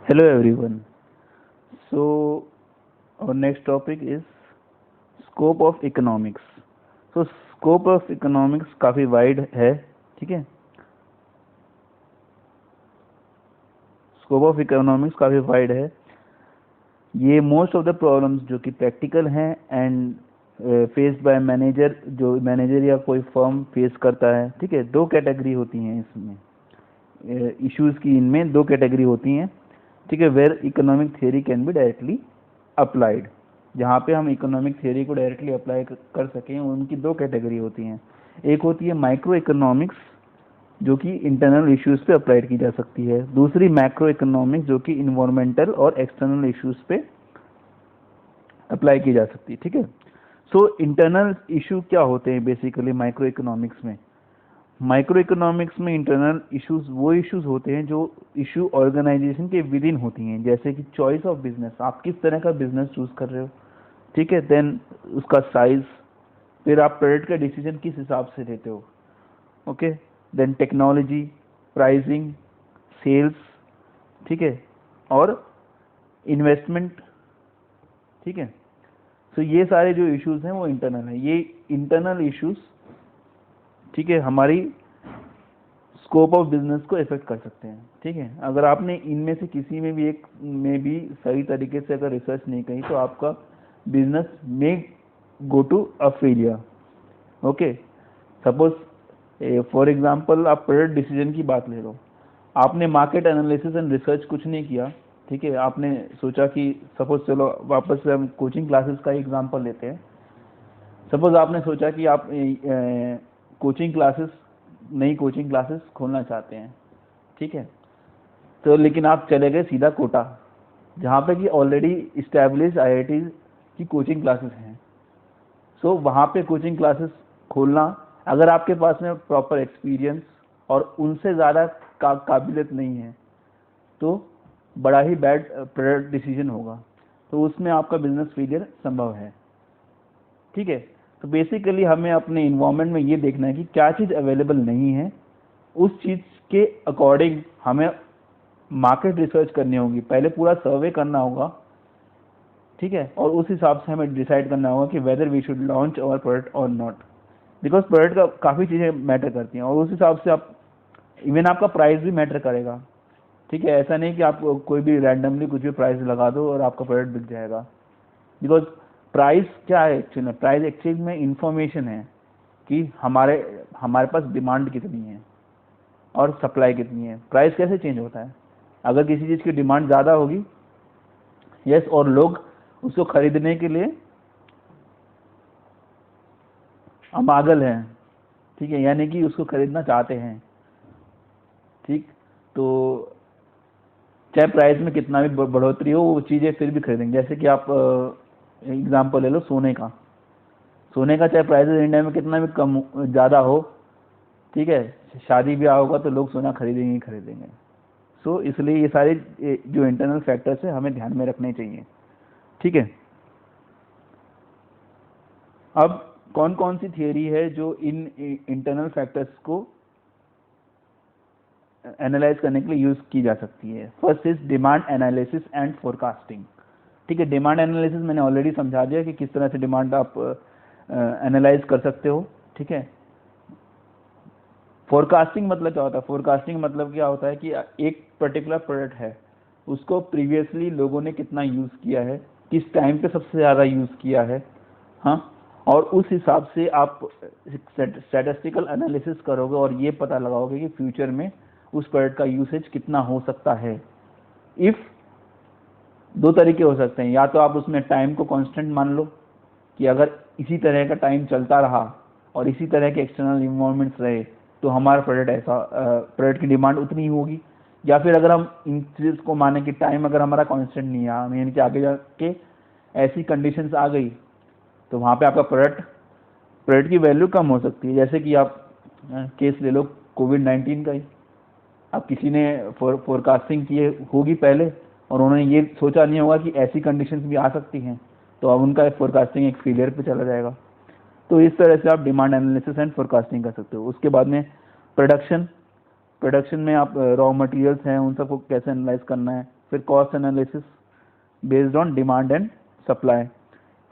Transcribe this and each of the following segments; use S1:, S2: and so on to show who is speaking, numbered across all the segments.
S1: Hello everyone. So our next topic is scope of economics. So scope of economics काफ़ी wide है, ठीक है। Scope of economics काफ़ी wide है। ये मोस्ट ऑफ द प्रॉब्लम्स जो कि प्रैक्टिकल हैं एंड फेस्ड बाय मैनेजर, जो मैनेजर या कोई फर्म फेस करता है, ठीक है। दो कैटेगरी होती हैं इसमें, इश्यूज़ की इनमें दो कैटेगरी होती हैं, ठीक है। Where economic theory can be directly applied, जहाँ पे हम इकोनॉमिक थियरी को डायरेक्टली अप्लाई कर सकें, उनकी दो कैटेगरी होती हैं। एक होती है माइक्रो इकोनॉमिक्स, जो कि इंटरनल इश्यूज़ पे अप्लाइड की जा सकती है। दूसरी मैक्रो इकोनॉमिक्स, जो कि इन्वायरमेंटल और एक्सटर्नल इश्यूज़ पे अप्लाई की जा सकती है, ठीक है। सो इंटरनल इशू क्या होते हैं बेसिकली माइक्रो इकोनॉमिक्स में? माइक्रो इकोनॉमिक्स में इंटरनल इश्यूज वो इश्यूज होते हैं जो इशू ऑर्गेनाइजेशन के विद इन होती हैं, जैसे कि चॉइस ऑफ बिजनेस, आप किस तरह का बिजनेस चूज कर रहे हो, ठीक है। देन उसका साइज, फिर आप प्रोडक्ट का डिसीजन किस हिसाब से लेते हो, okay. Then technology, pricing, sales, ठीक है, और इन्वेस्टमेंट, ठीक है। सो ये सारे जो इश्यूज हैं वो इंटरनल हैं। ये इंटरनल इश्यूज, ठीक है, हमारी स्कोप ऑफ बिजनेस को इफेक्ट कर सकते हैं, ठीक है। अगर आपने इनमें से किसी में भी एक में भी सही तरीके से अगर रिसर्च नहीं करी तो आपका बिजनेस में go to a failure, okay. Suppose for example आप प्रोडक्ट डिसीजन की बात ले लो, आपने मार्केट एनालिसिस एंड रिसर्च कुछ नहीं किया, ठीक है। आपने सोचा कि सपोज, चलो वापस से हम कोचिंग क्लासेस का एग्जांपल लेते हैं। सपोज आपने सोचा कि आप कोचिंग क्लासेस, नई कोचिंग क्लासेस खोलना चाहते हैं, ठीक है। तो लेकिन आप चले गए सीधा कोटा, जहाँ पे कि ऑलरेडी इस्टेब्लिश आईआईटी की कोचिंग क्लासेस हैं। सो वहाँ पे कोचिंग क्लासेस खोलना, अगर आपके पास में प्रॉपर एक्सपीरियंस और उनसे ज़्यादा काबिलियत नहीं है, तो बड़ा ही बैड प्रोडक्ट डिसीजन होगा, तो उसमें आपका बिजनेस फेलियर संभव है, ठीक है। तो बेसिकली हमें अपने इन्वायरमेंट में ये देखना है कि क्या चीज़ अवेलेबल नहीं है, उस चीज़ के अकॉर्डिंग हमें मार्केट रिसर्च करनी होगी, पहले पूरा सर्वे करना होगा, ठीक है। और उस हिसाब से हमें डिसाइड करना होगा कि whether we should launch our product और नॉट, बिकॉज प्रोडक्ट का काफ़ी चीज़ें मैटर करती हैं, और उस हिसाब से आप इवन आपका प्राइस भी मैटर करेगा, ठीक है। ऐसा नहीं कि आप कोई भी रैंडमली कुछ भी प्राइस लगा दो और आपका प्रोडक्ट बिक जाएगा, बिकॉज प्राइस क्या है एक्चुअली? प्राइस एक्चुअली में इंफॉर्मेशन है कि हमारे हमारे पास डिमांड कितनी है और सप्लाई कितनी है। प्राइस कैसे चेंज होता है? अगर किसी चीज़ की डिमांड ज़्यादा होगी, यस, और लोग उसको खरीदने के लिए अमागल हैं, ठीक है, यानी कि उसको खरीदना चाहते हैं, ठीक। तो चाहे प्राइस में कितना भी बढ़ोतरी हो, वो चीज़ें फिर भी खरीदेंगे। जैसे कि आप एग्जांपल ले लो सोने का। सोने का चाहे प्राइस इंडिया में कितना भी कम ज़्यादा हो, ठीक है, शादी ब्याह होगा तो लोग सोना खरीदेंगे ही खरीदेंगे। सो इसलिए ये सारे जो इंटरनल फैक्टर्स है हमें ध्यान में रखने चाहिए, ठीक है। अब कौन कौन सी थियरी है जो इन इंटरनल फैक्टर्स को एनालाइज करने के लिए यूज की जा सकती है? First is demand analysis and forecasting, ठीक है। डिमांड एनालिसिस मैंने ऑलरेडी समझा दिया कि किस तरह से डिमांड आप एनालाइज कर सकते हो, ठीक है। फोरकास्टिंग मतलब क्या होता है? फोरकास्टिंग मतलब क्या होता है कि एक पर्टिकुलर प्रोडक्ट है, उसको प्रीवियसली लोगों ने कितना यूज़ किया है, किस टाइम पे सबसे ज़्यादा यूज़ किया है, हाँ, और उस हिसाब से आप स्टैटिस्टिकल एनालिसिस करोगे और ये पता लगाओगे कि फ्यूचर में उस प्रोडक्ट का यूसेज कितना हो सकता है। इफ़ दो तरीके हो सकते हैं, या तो आप उसमें टाइम को कांस्टेंट मान लो कि अगर इसी तरह का टाइम चलता रहा और इसी तरह के एक्सटर्नल इन्वायरमेंट्स रहे तो हमारा प्रोडक्ट ऐसा प्रोडक्ट की डिमांड उतनी ही होगी। या फिर अगर हम इन चीज़ को माने कि टाइम अगर हमारा कांस्टेंट नहीं है, यानी कि आगे जाके ऐसी कंडीशंस आ गई तो वहाँ पे आपका प्रोडक्ट की वैल्यू कम हो सकती है। जैसे कि आप केस ले लो कोविड-19 का ही, अब किसी ने फोरकास्टिंग की होगी पहले और उन्होंने ये सोचा नहीं होगा कि ऐसी कंडीशंस भी आ सकती हैं, तो अब उनका फोरकास्टिंग एक फेलियर पे चला जाएगा। तो इस तरह से आप डिमांड एनालिसिस एंड फोरकास्टिंग कर सकते हो। उसके बाद में प्रोडक्शन में आप रॉ मटेरियल्स हैं उन सबको कैसे एनालाइज करना है, फिर cost analysis based on demand and supply,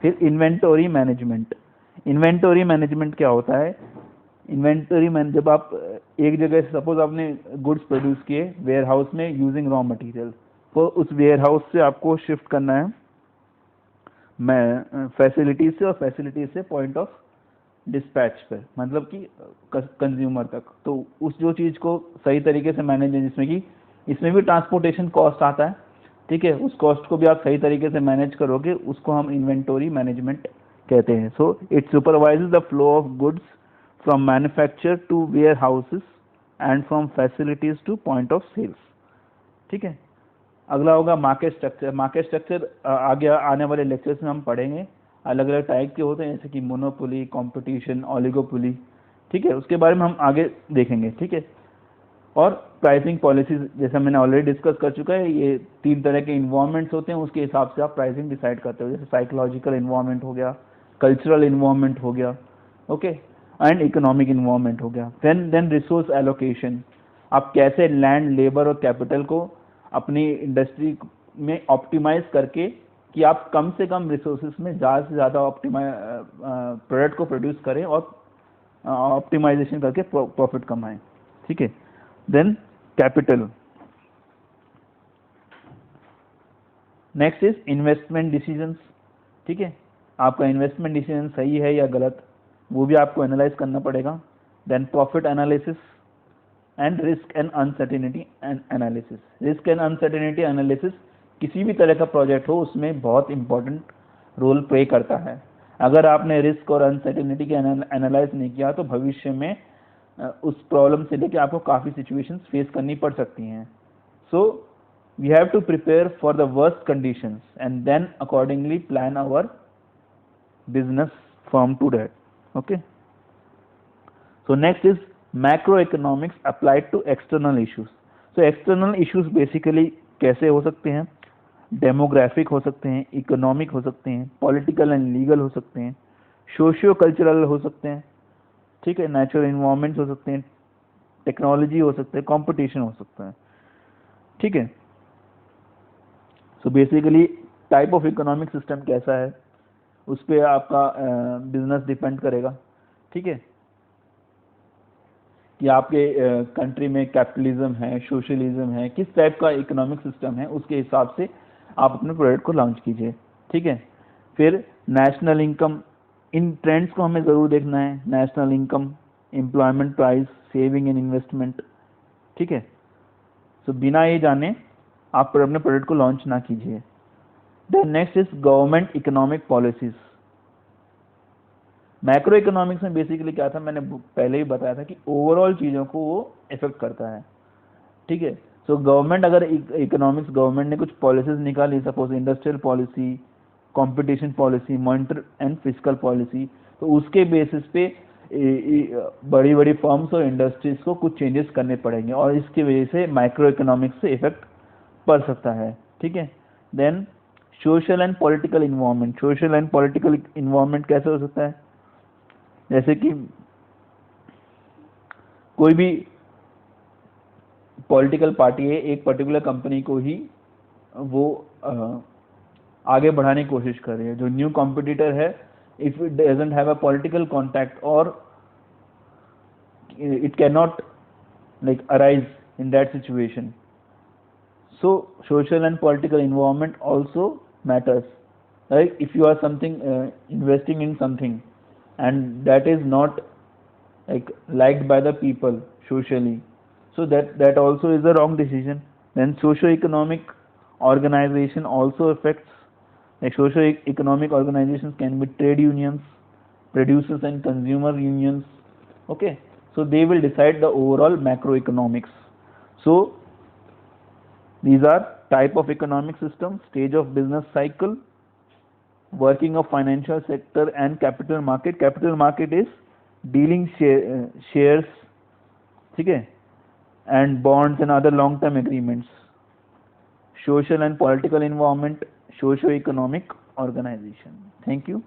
S1: फिर इन्वेंटरी मैनेजमेंट। इन्वेंटरी मैनेजमेंट क्या होता है? इन्वेंटरी मैन जब आप एक जगह से सपोज आपने गुड्स प्रोड्यूस किए वेयर हाउस में यूजिंग रॉ मटेरियल, तो उस वेयर हाउस से आपको शिफ्ट करना है मैं फैसिलिटीज से, और फैसिलिटीज से पॉइंट ऑफ डिस्पैच पे, मतलब कि कंज्यूमर तक। तो उस जो चीज़ को सही तरीके से मैनेज है, जिसमें कि इसमें भी ट्रांसपोर्टेशन कॉस्ट आता है, ठीक है, उस कॉस्ट को भी आप सही तरीके से मैनेज करोगे, उसको हम इन्वेंटरी मैनेजमेंट कहते हैं। So it supervises the flow of goods from manufacture to warehouses and from facilities to point of sales, ठीक है। अगला होगा मार्केट स्ट्रक्चर। मार्केट स्ट्रक्चर आगे आने वाले लेक्चर्स में हम पढ़ेंगे, अलग अलग टाइप के होते हैं, जैसे कि मोनोपोली, कंपटीशन, ओलिगोपोली, ठीक है, उसके बारे में हम आगे देखेंगे, ठीक है। और प्राइसिंग पॉलिसीज, जैसा मैंने ऑलरेडी डिस्कस कर चुका है, ये 3 तरह के इन्वायरमेंट्स होते हैं, उसके हिसाब से आप प्राइसिंग डिसाइड करते हो, जैसे साइकोलॉजिकल इन्वायरमेंट हो गया, कल्चरल इन्वायरमेंट हो गया, ओके, एंड इकोनॉमिक इन्वायरमेंट हो गया। देन रिसोर्स एलोकेशन, आप कैसे लैंड, लेबर और कैपिटल को अपनी इंडस्ट्री में ऑप्टिमाइज करके कि आप कम से कम रिसोर्सेज में ज़्यादा से ज़्यादा प्रोडक्ट को प्रोड्यूस करें और ऑप्टिमाइजेशन करके प्रॉफिट कमाएं, ठीक है। Then capital. Next is investment decisions, ठीक है, आपका इन्वेस्टमेंट डिसीजन सही है या गलत, वो भी आपको एनालाइज करना पड़ेगा। Then profit analysis and risk and uncertainty analysis. Risk and uncertainty analysis किसी भी तरह का प्रोजेक्ट हो उसमें बहुत इंपॉर्टेंट रोल प्ले करता है। अगर आपने रिस्क और अनसर्टेनिटी के एनालाइज नहीं किया तो भविष्य में उस प्रॉब्लम से लेकर आपको काफ़ी सिचुएशंस फेस करनी पड़ सकती हैं। So we have to prepare for the worst conditions and then accordingly plan our business firm to that, okay. So next is macroeconomics applied to external issues. So external issues basically कैसे हो सकते हैं? Demographic हो सकते हैं, economic हो सकते हैं, पॉलिटिकल एंड लीगल हो सकते हैं, सोशियो कल्चरल हो सकते हैं, ठीक है, नेचुरल इन्वायरमेंट्स हो सकते हैं, टेक्नोलॉजी हो सकते हैं, कंपटीशन हो सकता है, ठीक है। So basically type of economic system कैसा है उस पर आपका बिजनेस डिपेंड करेगा, ठीक है, कि आपके कंट्री में कैपिटलिज्म है, सोशलिज्म है, किस टाइप का इकोनॉमिक सिस्टम है, उसके हिसाब से आप अपने प्रोडक्ट को लॉन्च कीजिए, ठीक है। फिर नेशनल इनकम, इन ट्रेंड्स को हमें ज़रूर देखना है, national income, employment price, saving and investment, ठीक है। सो बिना ये जाने आप अपने प्रोडक्ट को लॉन्च ना कीजिए। Then next is government economic policies. Macroeconomics में बेसिकली क्या था, मैंने पहले ही बताया था कि ओवरऑल चीज़ों को वो इफेक्ट करता है, ठीक है। सो गवर्नमेंट, अगर इकोनॉमिक्स गवर्नमेंट ने कुछ पॉलिसीज निकाली, suppose industrial policy, competition policy, monetary and fiscal policy, तो उसके बेसिस पे बड़ी बड़ी फर्म्स और इंडस्ट्रीज को कुछ चेंजेस करने पड़ेंगे और इसकी वजह से माइक्रो इकोनॉमिक्स से इफेक्ट पड़ सकता है, ठीक है। Then social and political environment. Social and political environment कैसे हो सकता है? जैसे कि कोई भी पॉलिटिकल पार्टी है, एक पर्टिकुलर कंपनी को ही वो आगे बढ़ाने की कोशिश कर रही है। जो न्यू कॉम्पिटिटर है, if it doesn't have a political contact और it can not like arise in that situation. So social and political environment also matters. Like if you are something investing in something and that is not like liked by the people socially, so that also is a wrong decision. Then socio-economic organization also affects. Like socio-economic organizations can be trade unions, producers and consumer unions. Okay, so they will decide the overall macroeconomics. So these are type of economic system, stage of business cycle, working of financial sector and capital market. Capital market is dealing shares, ठीक है, and bonds and other long term agreements. Social and political environment, socio-economic organization. Thank you.